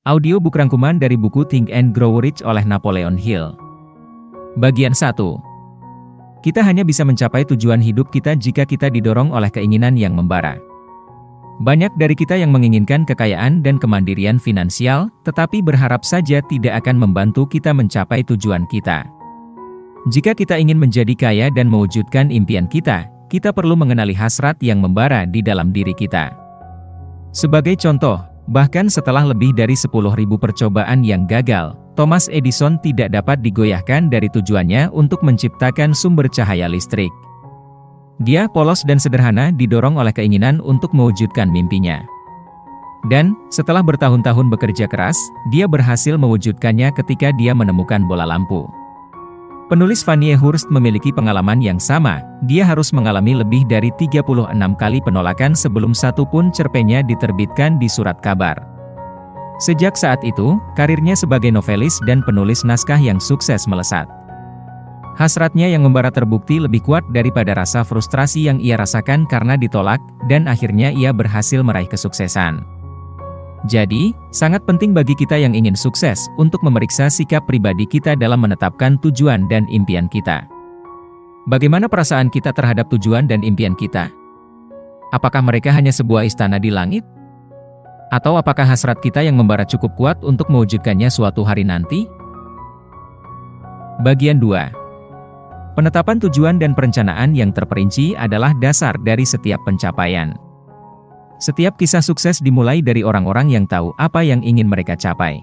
Audiobook rangkuman dari buku Think and Grow Rich oleh Napoleon Hill. Bagian 1. Kita hanya bisa mencapai tujuan hidup kita jika kita didorong oleh keinginan yang membara. Banyak dari kita yang menginginkan kekayaan dan kemandirian finansial, tetapi berharap saja tidak akan membantu kita mencapai tujuan kita. Jika kita ingin menjadi kaya dan mewujudkan impian kita perlu mengenali hasrat yang membara di dalam diri kita. Sebagai contoh, bahkan setelah lebih dari 10.000 percobaan yang gagal, Thomas Edison tidak dapat digoyahkan dari tujuannya untuk menciptakan sumber cahaya listrik. Dia polos dan sederhana didorong oleh keinginan untuk mewujudkan mimpinya. Dan, setelah bertahun-tahun bekerja keras, dia berhasil mewujudkannya ketika dia menemukan bola lampu. Penulis Vannie Hurst memiliki pengalaman yang sama. Dia harus mengalami lebih dari 36 kali penolakan sebelum satu pun cerpennya diterbitkan di surat kabar. Sejak saat itu, karirnya sebagai novelis dan penulis naskah yang sukses melesat. Hasratnya yang membara terbukti lebih kuat daripada rasa frustrasi yang ia rasakan karena ditolak, dan akhirnya ia berhasil meraih kesuksesan. Jadi, sangat penting bagi kita yang ingin sukses untuk memeriksa sikap pribadi kita dalam menetapkan tujuan dan impian kita. Bagaimana perasaan kita terhadap tujuan dan impian kita? Apakah mereka hanya sebuah istana di langit? Atau apakah hasrat kita yang membara cukup kuat untuk mewujudkannya suatu hari nanti? Bagian 2. Penetapan tujuan dan perencanaan yang terperinci adalah dasar dari setiap pencapaian. Setiap kisah sukses dimulai dari orang-orang yang tahu apa yang ingin mereka capai.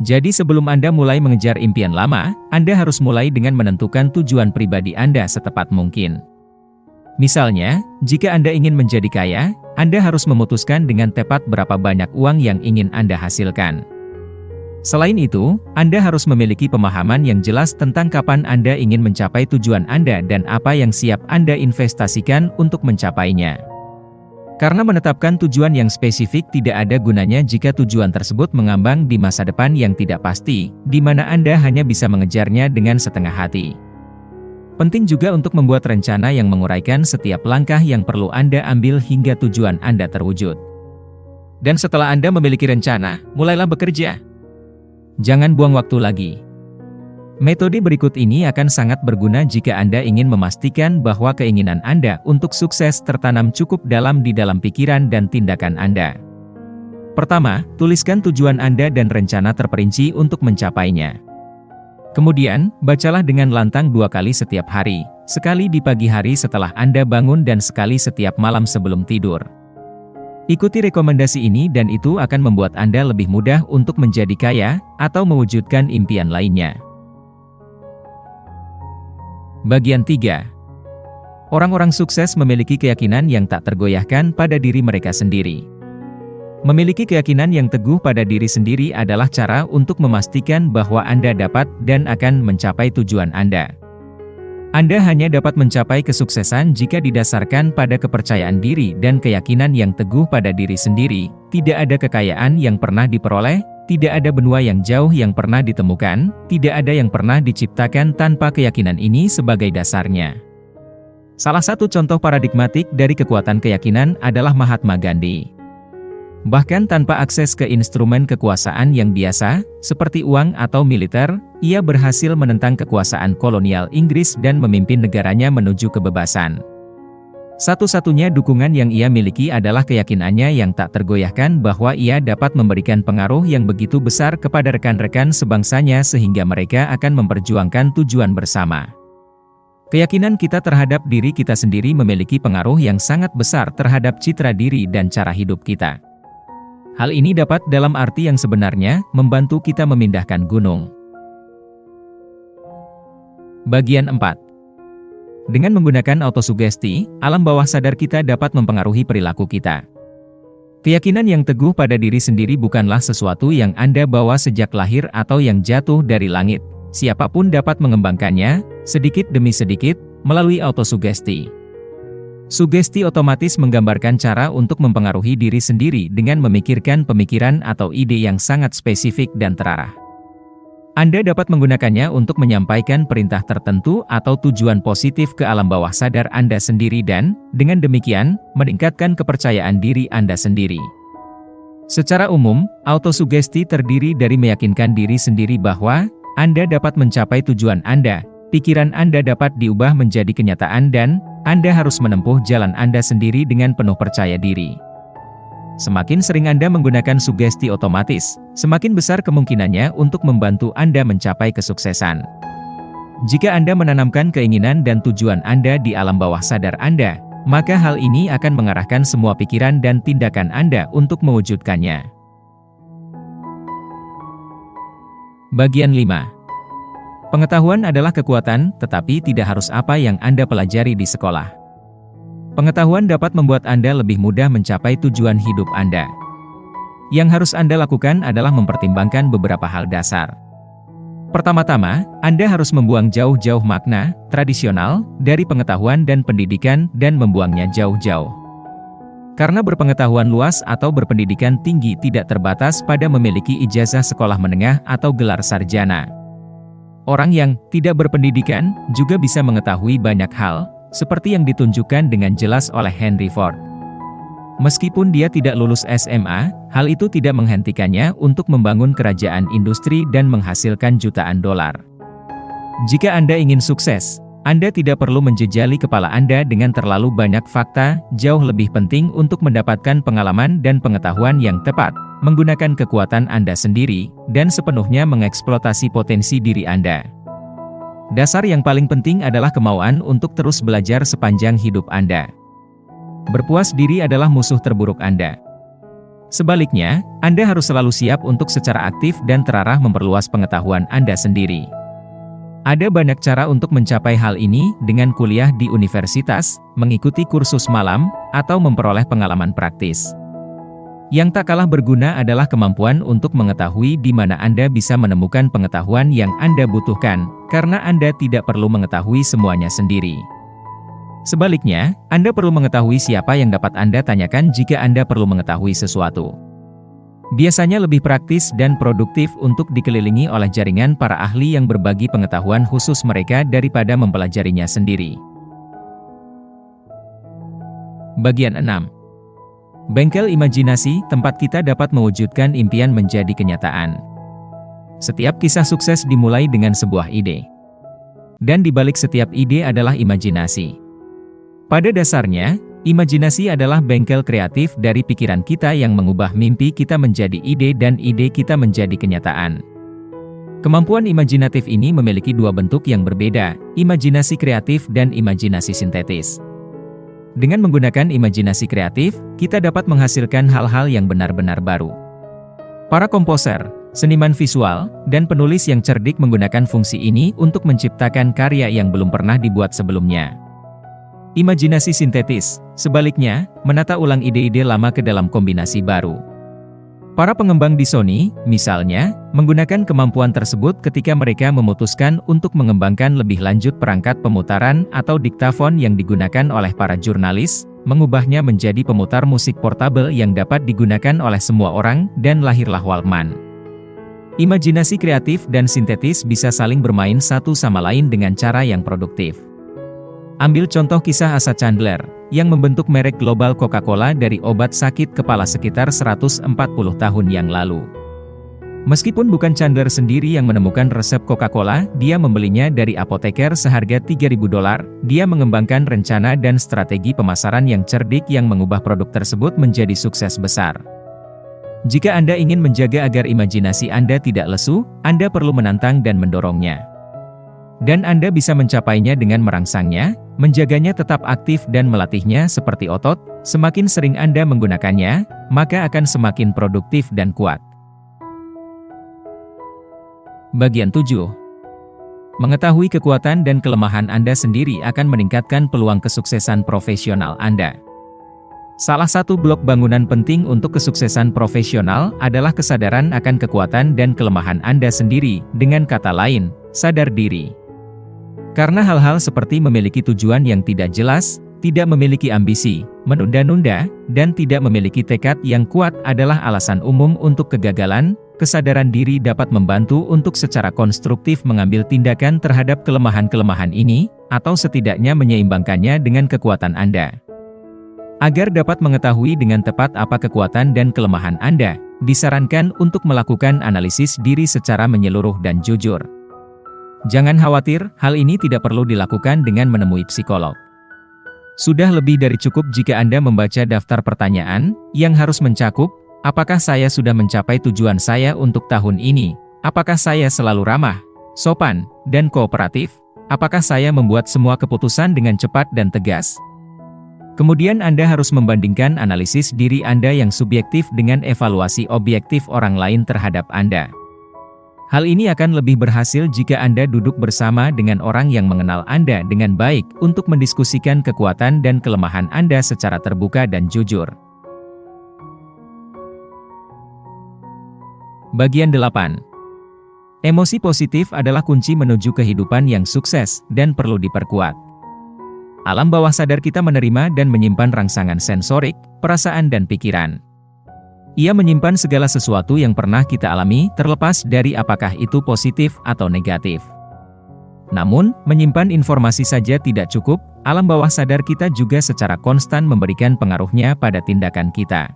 Jadi sebelum Anda mulai mengejar impian lama, Anda harus mulai dengan menentukan tujuan pribadi Anda setepat mungkin. Misalnya, jika Anda ingin menjadi kaya, Anda harus memutuskan dengan tepat berapa banyak uang yang ingin Anda hasilkan. Selain itu, Anda harus memiliki pemahaman yang jelas tentang kapan Anda ingin mencapai tujuan Anda dan apa yang siap Anda investasikan untuk mencapainya. Karena menetapkan tujuan yang spesifik tidak ada gunanya jika tujuan tersebut mengambang di masa depan yang tidak pasti, di mana Anda hanya bisa mengejarnya dengan setengah hati. Penting juga untuk membuat rencana yang menguraikan setiap langkah yang perlu Anda ambil hingga tujuan Anda terwujud. Dan setelah Anda memiliki rencana, mulailah bekerja. Jangan buang waktu lagi. Metode berikut ini akan sangat berguna jika Anda ingin memastikan bahwa keinginan Anda untuk sukses tertanam cukup dalam di dalam pikiran dan tindakan Anda. Pertama, tuliskan tujuan Anda dan rencana terperinci untuk mencapainya. Kemudian, bacalah dengan lantang 2 kali setiap hari, sekali di pagi hari setelah Anda bangun dan sekali setiap malam sebelum tidur. Ikuti rekomendasi ini dan itu akan membuat Anda lebih mudah untuk menjadi kaya atau mewujudkan impian lainnya. Bagian 3. Orang-orang sukses memiliki keyakinan yang tak tergoyahkan pada diri mereka sendiri. Memiliki keyakinan yang teguh pada diri sendiri adalah cara untuk memastikan bahwa Anda dapat dan akan mencapai tujuan Anda. Anda hanya dapat mencapai kesuksesan jika didasarkan pada kepercayaan diri dan keyakinan yang teguh pada diri sendiri. Tidak ada kekayaan yang pernah diperoleh, tidak ada benua yang jauh yang pernah ditemukan, tidak ada yang pernah diciptakan tanpa keyakinan ini sebagai dasarnya. Salah satu contoh paradigmatik dari kekuatan keyakinan adalah Mahatma Gandhi. Bahkan tanpa akses ke instrumen kekuasaan yang biasa, seperti uang atau militer, ia berhasil menentang kekuasaan kolonial Inggris dan memimpin negaranya menuju kebebasan. Satu-satunya dukungan yang ia miliki adalah keyakinannya yang tak tergoyahkan bahwa ia dapat memberikan pengaruh yang begitu besar kepada rekan-rekan sebangsanya sehingga mereka akan memperjuangkan tujuan bersama. Keyakinan kita terhadap diri kita sendiri memiliki pengaruh yang sangat besar terhadap citra diri dan cara hidup kita. Hal ini dapat dalam arti yang sebenarnya membantu kita memindahkan gunung. Bagian 4. Dengan menggunakan autosugesti, alam bawah sadar kita dapat mempengaruhi perilaku kita. Keyakinan yang teguh pada diri sendiri bukanlah sesuatu yang Anda bawa sejak lahir atau yang jatuh dari langit. Siapapun dapat mengembangkannya, sedikit demi sedikit, melalui autosugesti. Sugesti otomatis menggambarkan cara untuk mempengaruhi diri sendiri dengan memikirkan pemikiran atau ide yang sangat spesifik dan terarah. Anda dapat menggunakannya untuk menyampaikan perintah tertentu atau tujuan positif ke alam bawah sadar Anda sendiri dan, dengan demikian, meningkatkan kepercayaan diri Anda sendiri. Secara umum, autosugesti terdiri dari meyakinkan diri sendiri bahwa Anda dapat mencapai tujuan Anda, pikiran Anda dapat diubah menjadi kenyataan dan Anda harus menempuh jalan Anda sendiri dengan penuh percaya diri. Semakin sering Anda menggunakan sugesti otomatis, semakin besar kemungkinannya untuk membantu Anda mencapai kesuksesan. Jika Anda menanamkan keinginan dan tujuan Anda di alam bawah sadar Anda, maka hal ini akan mengarahkan semua pikiran dan tindakan Anda untuk mewujudkannya. Bagian 5. Pengetahuan adalah kekuatan, tetapi tidak harus apa yang Anda pelajari di sekolah. Pengetahuan dapat membuat Anda lebih mudah mencapai tujuan hidup Anda. Yang harus Anda lakukan adalah mempertimbangkan beberapa hal dasar. Pertama-tama, Anda harus membuang jauh-jauh makna tradisional dari pengetahuan dan pendidikan dan membuangnya jauh-jauh. Karena berpengetahuan luas atau berpendidikan tinggi tidak terbatas pada memiliki ijazah sekolah menengah atau gelar sarjana. Orang yang tidak berpendidikan juga bisa mengetahui banyak hal, seperti yang ditunjukkan dengan jelas oleh Henry Ford. Meskipun dia tidak lulus SMA, hal itu tidak menghentikannya untuk membangun kerajaan industri dan menghasilkan jutaan dolar. Jika Anda ingin sukses, Anda tidak perlu menjejali kepala Anda dengan terlalu banyak fakta, jauh lebih penting untuk mendapatkan pengalaman dan pengetahuan yang tepat, menggunakan kekuatan Anda sendiri, dan sepenuhnya mengeksploitasi potensi diri Anda. Dasar yang paling penting adalah kemauan untuk terus belajar sepanjang hidup Anda. Berpuas diri adalah musuh terburuk Anda. Sebaliknya, Anda harus selalu siap untuk secara aktif dan terarah memperluas pengetahuan Anda sendiri. Ada banyak cara untuk mencapai hal ini dengan kuliah di universitas, mengikuti kursus malam, atau memperoleh pengalaman praktis. Yang tak kalah berguna adalah kemampuan untuk mengetahui di mana Anda bisa menemukan pengetahuan yang Anda butuhkan, karena Anda tidak perlu mengetahui semuanya sendiri. Sebaliknya, Anda perlu mengetahui siapa yang dapat Anda tanyakan jika Anda perlu mengetahui sesuatu. Biasanya lebih praktis dan produktif untuk dikelilingi oleh jaringan para ahli yang berbagi pengetahuan khusus mereka daripada mempelajarinya sendiri. Bagian 6. Bengkel imajinasi, tempat kita dapat mewujudkan impian menjadi kenyataan. Setiap kisah sukses dimulai dengan sebuah ide. Dan di balik setiap ide adalah imajinasi. Pada dasarnya, imajinasi adalah bengkel kreatif dari pikiran kita yang mengubah mimpi kita menjadi ide dan ide kita menjadi kenyataan. Kemampuan imajinatif ini memiliki dua bentuk yang berbeda, imajinasi kreatif dan imajinasi sintetis. Dengan menggunakan imajinasi kreatif, kita dapat menghasilkan hal-hal yang benar-benar baru. Para komposer, seniman visual, dan penulis yang cerdik menggunakan fungsi ini untuk menciptakan karya yang belum pernah dibuat sebelumnya. Imajinasi sintetis, sebaliknya, menata ulang ide-ide lama ke dalam kombinasi baru. Para pengembang di Sony, misalnya, menggunakan kemampuan tersebut ketika mereka memutuskan untuk mengembangkan lebih lanjut perangkat pemutaran atau diktafon yang digunakan oleh para jurnalis, mengubahnya menjadi pemutar musik portabel yang dapat digunakan oleh semua orang, dan lahirlah Walkman. Imajinasi kreatif dan sintetis bisa saling bermain satu sama lain dengan cara yang produktif. Ambil contoh kisah Asa Chandler, yang membentuk merek global Coca-Cola dari obat sakit kepala sekitar 140 tahun yang lalu. Meskipun bukan Chandler sendiri yang menemukan resep Coca-Cola, dia membelinya dari apoteker seharga $3.000. Dia mengembangkan rencana dan strategi pemasaran yang cerdik yang mengubah produk tersebut menjadi sukses besar. Jika Anda ingin menjaga agar imajinasi Anda tidak lesu, Anda perlu menantang dan mendorongnya. Dan Anda bisa mencapainya dengan merangsangnya, menjaganya tetap aktif dan melatihnya seperti otot. Semakin sering Anda menggunakannya, maka akan semakin produktif dan kuat. Bagian 7. Mengetahui kekuatan dan kelemahan Anda sendiri akan meningkatkan peluang kesuksesan profesional Anda. Salah satu blok bangunan penting untuk kesuksesan profesional adalah kesadaran akan kekuatan dan kelemahan Anda sendiri, dengan kata lain, sadar diri. Karena hal-hal seperti memiliki tujuan yang tidak jelas, tidak memiliki ambisi, menunda-nunda, dan tidak memiliki tekad yang kuat adalah alasan umum untuk kegagalan. Kesadaran diri dapat membantu untuk secara konstruktif mengambil tindakan terhadap kelemahan-kelemahan ini, atau setidaknya menyeimbangkannya dengan kekuatan Anda. Agar dapat mengetahui dengan tepat apa kekuatan dan kelemahan Anda, disarankan untuk melakukan analisis diri secara menyeluruh dan jujur. Jangan khawatir, hal ini tidak perlu dilakukan dengan menemui psikolog. Sudah lebih dari cukup jika Anda membaca daftar pertanyaan yang harus mencakup, apakah saya sudah mencapai tujuan saya untuk tahun ini? Apakah saya selalu ramah, sopan, dan kooperatif? Apakah saya membuat semua keputusan dengan cepat dan tegas? Kemudian Anda harus membandingkan analisis diri Anda yang subjektif dengan evaluasi objektif orang lain terhadap Anda. Hal ini akan lebih berhasil jika Anda duduk bersama dengan orang yang mengenal Anda dengan baik untuk mendiskusikan kekuatan dan kelemahan Anda secara terbuka dan jujur. Bagian 8. Emosi positif adalah kunci menuju kehidupan yang sukses dan perlu diperkuat. Alam bawah sadar kita menerima dan menyimpan rangsangan sensorik, perasaan dan pikiran. Ia menyimpan segala sesuatu yang pernah kita alami terlepas dari apakah itu positif atau negatif. Namun, menyimpan informasi saja tidak cukup, alam bawah sadar kita juga secara konstan memberikan pengaruhnya pada tindakan kita.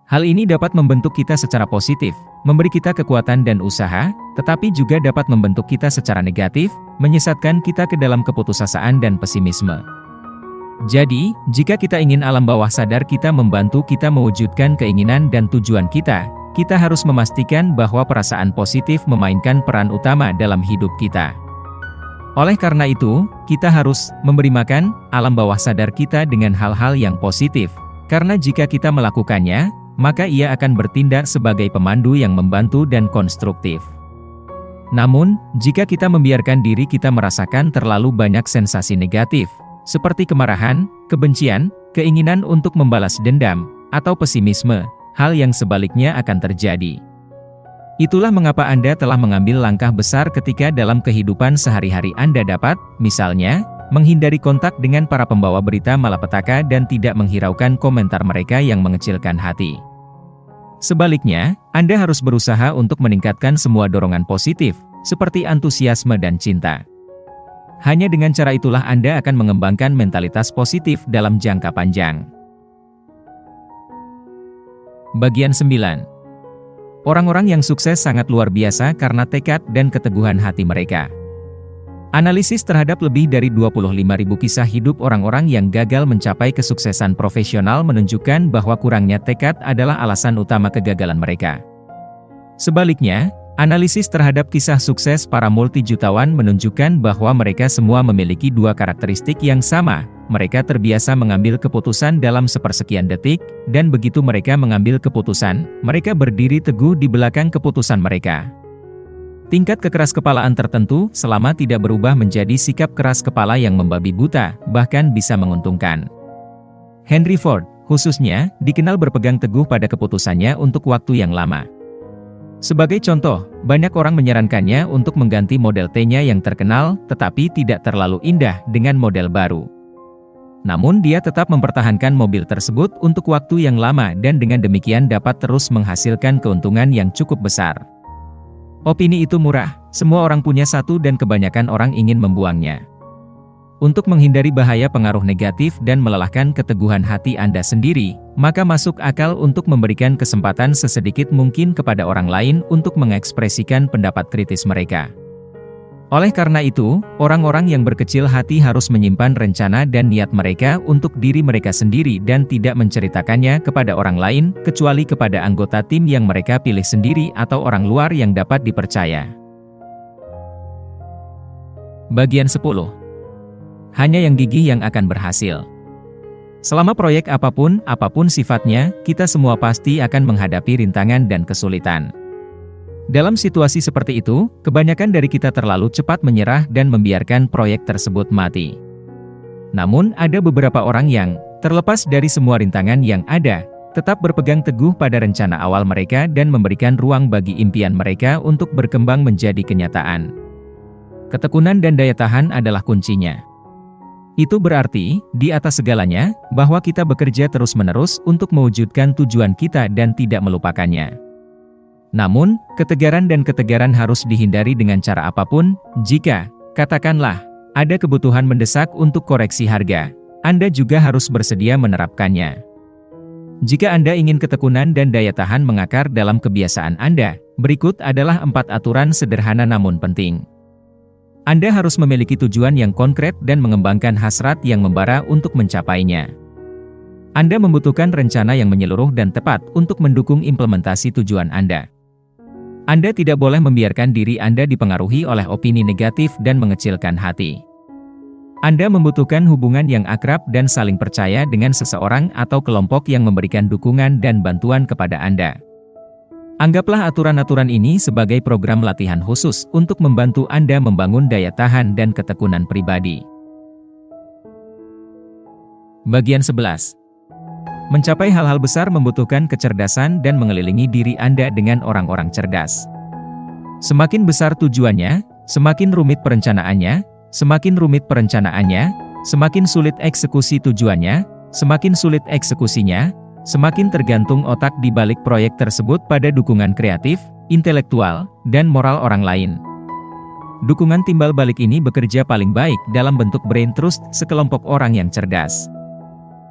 Hal ini dapat membentuk kita secara positif, memberi kita kekuatan dan usaha, tetapi juga dapat membentuk kita secara negatif, menyesatkan kita ke dalam keputusasaan dan pesimisme. Jadi, jika kita ingin alam bawah sadar kita membantu kita mewujudkan keinginan dan tujuan kita harus memastikan bahwa perasaan positif memainkan peran utama dalam hidup kita. Oleh karena itu, kita harus memberi makan alam bawah sadar kita dengan hal-hal yang positif, karena jika kita melakukannya, maka ia akan bertindak sebagai pemandu yang membantu dan konstruktif. Namun, jika kita membiarkan diri kita merasakan terlalu banyak sensasi negatif, seperti kemarahan, kebencian, keinginan untuk membalas dendam, atau pesimisme, hal yang sebaliknya akan terjadi. Itulah mengapa Anda telah mengambil langkah besar ketika dalam kehidupan sehari-hari Anda dapat, misalnya, menghindari kontak dengan para pembawa berita malapetaka dan tidak menghiraukan komentar mereka yang mengecilkan hati. Sebaliknya, Anda harus berusaha untuk meningkatkan semua dorongan positif, seperti antusiasme dan cinta. Hanya dengan cara itulah Anda akan mengembangkan mentalitas positif dalam jangka panjang. Bagian 9. Orang-orang yang sukses sangat luar biasa karena tekad dan keteguhan hati mereka. Analisis terhadap lebih dari 25.000 kisah hidup orang-orang yang gagal mencapai kesuksesan profesional menunjukkan bahwa kurangnya tekad adalah alasan utama kegagalan mereka. Sebaliknya, analisis terhadap kisah sukses para multijutawan menunjukkan bahwa mereka semua memiliki dua karakteristik yang sama. Mereka terbiasa mengambil keputusan dalam sepersekian detik, dan begitu mereka mengambil keputusan, mereka berdiri teguh di belakang keputusan mereka. Tingkat kekeraskepalaan tertentu selama tidak berubah menjadi sikap keras kepala yang membabi buta, bahkan bisa menguntungkan. Henry Ford, khususnya, dikenal berpegang teguh pada keputusannya untuk waktu yang lama. Sebagai contoh, banyak orang menyarankannya untuk mengganti model T-nya yang terkenal, tetapi tidak terlalu indah dengan model baru. Namun dia tetap mempertahankan mobil tersebut untuk waktu yang lama dan dengan demikian dapat terus menghasilkan keuntungan yang cukup besar. Opini itu murah, semua orang punya satu dan kebanyakan orang ingin membuangnya. Untuk menghindari bahaya pengaruh negatif dan melelahkan keteguhan hati Anda sendiri, maka masuk akal untuk memberikan kesempatan sesedikit mungkin kepada orang lain untuk mengekspresikan pendapat kritis mereka. Oleh karena itu, orang-orang yang berkecil hati harus menyimpan rencana dan niat mereka untuk diri mereka sendiri dan tidak menceritakannya kepada orang lain, kecuali kepada anggota tim yang mereka pilih sendiri atau orang luar yang dapat dipercaya. Bagian 10. Hanya yang gigih yang akan berhasil. Selama proyek apapun sifatnya, kita semua pasti akan menghadapi rintangan dan kesulitan. Dalam situasi seperti itu, kebanyakan dari kita terlalu cepat menyerah dan membiarkan proyek tersebut mati. Namun, ada beberapa orang yang, terlepas dari semua rintangan yang ada, tetap berpegang teguh pada rencana awal mereka dan memberikan ruang bagi impian mereka untuk berkembang menjadi kenyataan. Ketekunan dan daya tahan adalah kuncinya. Itu berarti, di atas segalanya, bahwa kita bekerja terus-menerus untuk mewujudkan tujuan kita dan tidak melupakannya. Namun, ketegaran harus dihindari dengan cara apapun. Jika, katakanlah, ada kebutuhan mendesak untuk koreksi harga, Anda juga harus bersedia menerapkannya. Jika Anda ingin ketekunan dan daya tahan mengakar dalam kebiasaan Anda, berikut adalah 4 aturan sederhana namun penting. Anda harus memiliki tujuan yang konkret dan mengembangkan hasrat yang membara untuk mencapainya. Anda membutuhkan rencana yang menyeluruh dan tepat untuk mendukung implementasi tujuan Anda. Anda tidak boleh membiarkan diri Anda dipengaruhi oleh opini negatif dan mengecilkan hati. Anda membutuhkan hubungan yang akrab dan saling percaya dengan seseorang atau kelompok yang memberikan dukungan dan bantuan kepada Anda. Anggaplah aturan-aturan ini sebagai program latihan khusus untuk membantu Anda membangun daya tahan dan ketekunan pribadi. Bagian 11. Mencapai hal-hal besar membutuhkan kecerdasan dan mengelilingi diri Anda dengan orang-orang cerdas. Semakin besar tujuannya, semakin rumit perencanaannya, semakin rumit perencanaannya, semakin sulit eksekusi tujuannya, semakin sulit eksekusinya, semakin tergantung otak di balik proyek tersebut pada dukungan kreatif, intelektual, dan moral orang lain. Dukungan timbal balik ini bekerja paling baik dalam bentuk brain trust sekelompok orang yang cerdas.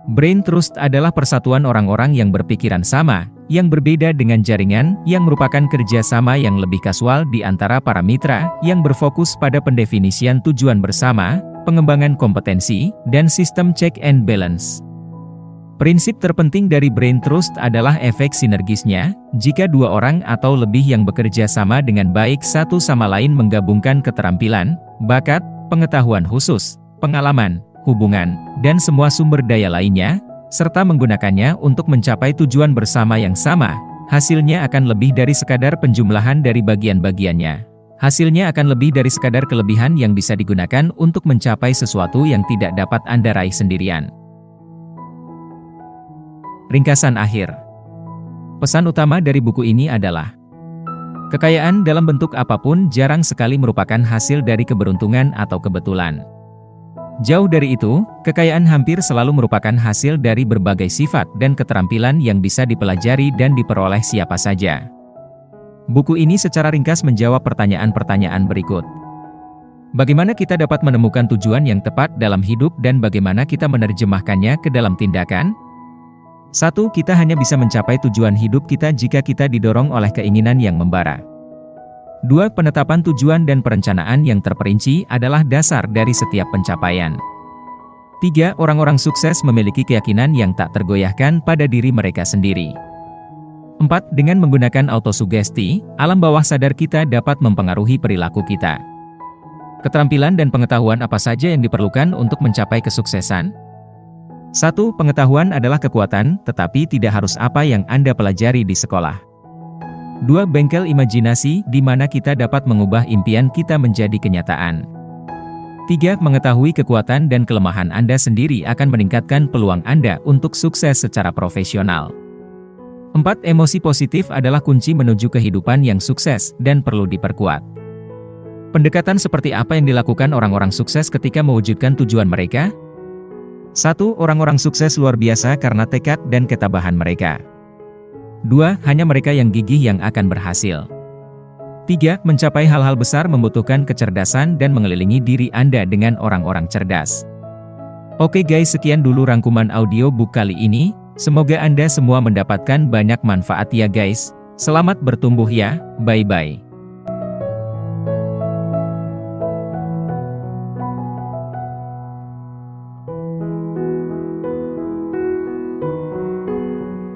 Brain trust adalah persatuan orang-orang yang berpikiran sama, yang berbeda dengan jaringan, yang merupakan kerjasama yang lebih kasual di antara para mitra, yang berfokus pada pendefinisian tujuan bersama, pengembangan kompetensi, dan sistem check and balance. Prinsip terpenting dari brain trust adalah efek sinergisnya. Jika 2 orang atau lebih yang bekerja sama dengan baik satu sama lain menggabungkan keterampilan, bakat, pengetahuan khusus, pengalaman, hubungan, dan semua sumber daya lainnya, serta menggunakannya untuk mencapai tujuan bersama yang sama, hasilnya akan lebih dari sekadar penjumlahan dari bagian-bagiannya. Hasilnya akan lebih dari sekadar kelebihan yang bisa digunakan untuk mencapai sesuatu yang tidak dapat Anda raih sendirian. Ringkasan akhir. Pesan utama dari buku ini adalah, kekayaan dalam bentuk apapun jarang sekali merupakan hasil dari keberuntungan atau kebetulan. Jauh dari itu, kekayaan hampir selalu merupakan hasil dari berbagai sifat dan keterampilan yang bisa dipelajari dan diperoleh siapa saja. Buku ini secara ringkas menjawab pertanyaan-pertanyaan berikut. Bagaimana kita dapat menemukan tujuan yang tepat dalam hidup dan bagaimana kita menerjemahkannya ke dalam tindakan? 1. Kita hanya bisa mencapai tujuan hidup kita jika kita didorong oleh keinginan yang membara. 2. Penetapan tujuan dan perencanaan yang terperinci adalah dasar dari setiap pencapaian. 3. Orang-orang sukses memiliki keyakinan yang tak tergoyahkan pada diri mereka sendiri. 4. Dengan menggunakan autosugesti, alam bawah sadar kita dapat mempengaruhi perilaku kita. Keterampilan dan pengetahuan apa saja yang diperlukan untuk mencapai kesuksesan? 1. Pengetahuan adalah kekuatan, tetapi tidak harus apa yang Anda pelajari di sekolah. 2. Bengkel imajinasi, di mana kita dapat mengubah impian kita menjadi kenyataan. 3. Mengetahui kekuatan dan kelemahan Anda sendiri akan meningkatkan peluang Anda untuk sukses secara profesional. 4. Emosi positif adalah kunci menuju kehidupan yang sukses dan perlu diperkuat. Pendekatan seperti apa yang dilakukan orang-orang sukses ketika mewujudkan tujuan mereka? 1. Orang-orang sukses luar biasa karena tekad dan ketabahan mereka. 2. Hanya mereka yang gigih yang akan berhasil. 3. Mencapai hal-hal besar membutuhkan kecerdasan dan mengelilingi diri Anda dengan orang-orang cerdas. Oke guys, sekian dulu rangkuman audio book kali ini. Semoga Anda semua mendapatkan banyak manfaat ya guys. Selamat bertumbuh ya, bye-bye.